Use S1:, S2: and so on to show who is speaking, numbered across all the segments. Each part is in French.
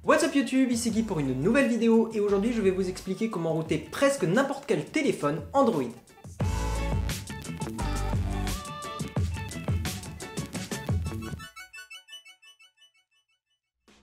S1: What's up YouTube, ici Guy pour une nouvelle vidéo et aujourd'hui je vais vous expliquer comment router presque n'importe quel téléphone Android.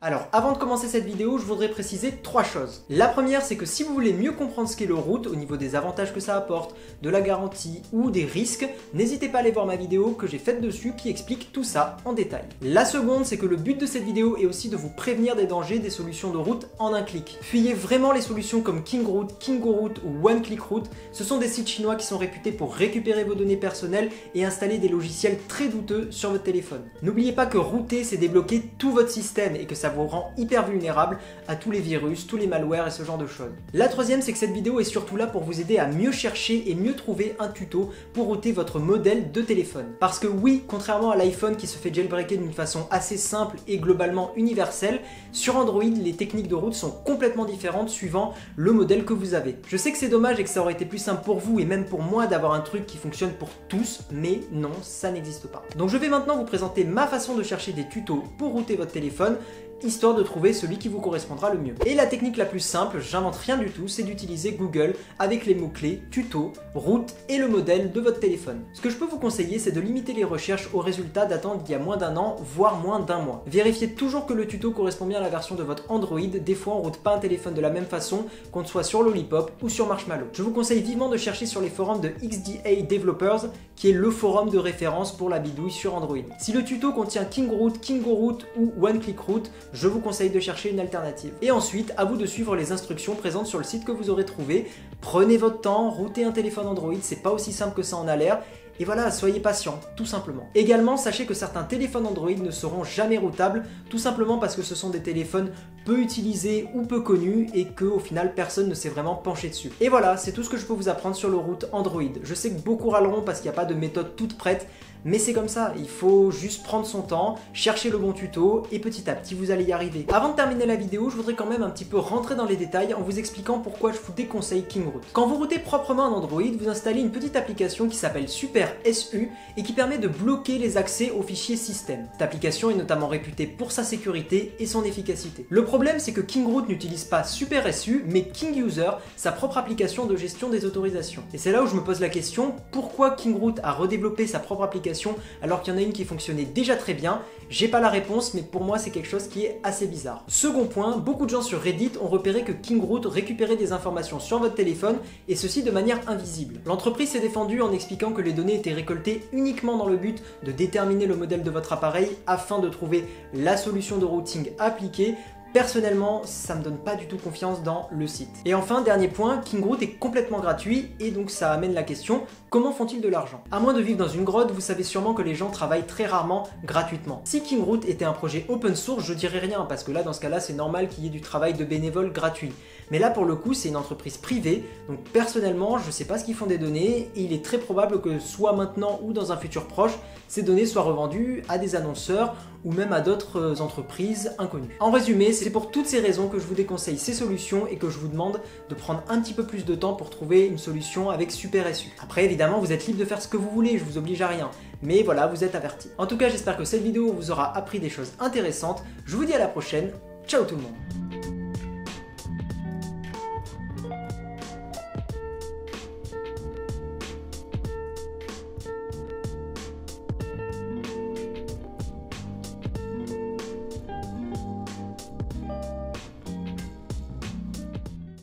S1: Alors, avant de commencer cette vidéo, je voudrais préciser 3 choses. La première, c'est que si vous voulez mieux comprendre ce qu'est le root au niveau des avantages que ça apporte, de la garantie ou des risques, n'hésitez pas à aller voir ma vidéo que j'ai faite dessus qui explique tout ça en détail. La seconde, c'est que le but de cette vidéo est aussi de vous prévenir des dangers des solutions de root en un clic. Fuyez vraiment les solutions comme Kingroot, KingoRoot ou OneClickRoot. Ce sont des sites chinois qui sont réputés pour récupérer vos données personnelles et installer des logiciels très douteux sur votre téléphone. N'oubliez pas que router, c'est débloquer tout votre système et que ça vous rend hyper vulnérable à tous les virus, tous les malwares et ce genre de choses. La troisième, c'est que cette vidéo est surtout là pour vous aider à mieux chercher et mieux trouver un tuto pour router votre modèle de téléphone. Parce que oui, contrairement à l'iPhone qui se fait jailbreaker d'une façon assez simple et globalement universelle, sur Android, les techniques de route sont complètement différentes suivant le modèle que vous avez. Je sais que c'est dommage et que ça aurait été plus simple pour vous et même pour moi d'avoir un truc qui fonctionne pour tous, mais non, ça n'existe pas. Donc je vais maintenant vous présenter ma façon de chercher des tutos pour router votre téléphone, histoire de trouver celui qui vous correspondra le mieux. Et la technique la plus simple, j'invente rien du tout, c'est d'utiliser Google avec les mots-clés tuto, route et le modèle de votre téléphone. Ce que je peux vous conseiller, c'est de limiter les recherches aux résultats datant d'il y a moins d'un an, voire moins d'un mois. Vérifiez toujours que le tuto correspond bien à la version de votre Android, des fois on route pas un téléphone de la même façon qu'on soit sur Lollipop ou sur Marshmallow. Je vous conseille vivement de chercher sur les forums de XDA Developers, qui est le forum de référence pour la bidouille sur Android. Si le tuto contient KingroRoot, KingoRoot ou OneClickRoot, je vous conseille de chercher une alternative. Et ensuite, à vous de suivre les instructions présentes sur le site que vous aurez trouvé. Prenez votre temps, router un téléphone Android, c'est pas aussi simple que ça en a l'air. Et voilà, soyez patient, tout simplement. Également, sachez que certains téléphones Android ne seront jamais routables, tout simplement parce que ce sont des téléphones peu utilisés ou peu connus et que au final personne ne s'est vraiment penché dessus. Et voilà, c'est tout ce que je peux vous apprendre sur le root Android. Je sais que beaucoup râleront parce qu'il n'y a pas de méthode toute prête, mais c'est comme ça, il faut juste prendre son temps, chercher le bon tuto et petit à petit vous allez y arriver. Avant de terminer la vidéo, je voudrais quand même un petit peu rentrer dans les détails en vous expliquant pourquoi je vous déconseille KingroOoot. Quand vous routez proprement un Android, vous installez une petite application qui s'appelle SuperSU et qui permet de bloquer les accès aux fichiers système. Cette application est notamment réputée pour sa sécurité et son efficacité. Le problème, c'est que KingroOoot n'utilise pas SuperSU mais KingUser, sa propre application de gestion des autorisations. Et c'est là où je me pose la question, pourquoi KingroOoot a redéveloppé sa propre application alors qu'il y en a une qui fonctionnait déjà très bien? J'ai pas la réponse, mais pour moi c'est quelque chose qui est assez bizarre. Second point, beaucoup de gens sur Reddit ont repéré que KingroOoot récupérait des informations sur votre téléphone et ceci de manière invisible. L'entreprise s'est défendue en expliquant que les données étaient récoltées uniquement dans le but de déterminer le modèle de votre appareil afin de trouver la solution de routing appliquée. Personnellement, ça me donne pas du tout confiance dans le site. Et enfin, dernier point, KingroOoot est complètement gratuit et donc ça amène la question, comment font-ils de l'argent? À moins de vivre dans une grotte, vous savez sûrement que les gens travaillent très rarement gratuitement. Si KingroOoot était un projet open source, je dirais rien parce que là, dans ce cas-là, c'est normal qu'il y ait du travail de bénévoles gratuit. Mais là, pour le coup, c'est une entreprise privée, donc personnellement, je sais pas ce qu'ils font des données et il est très probable que soit maintenant ou dans un futur proche, ces données soient revendues à des annonceurs ou même à d'autres entreprises inconnues. En résumé, c'est pour toutes ces raisons que je vous déconseille ces solutions et que je vous demande de prendre un petit peu plus de temps pour trouver une solution avec SuperSU. Après, évidemment, vous êtes libre de faire ce que vous voulez, je vous oblige à rien. Mais voilà, vous êtes avertis. En tout cas, j'espère que cette vidéo vous aura appris des choses intéressantes. Je vous dis à la prochaine. Ciao tout le monde!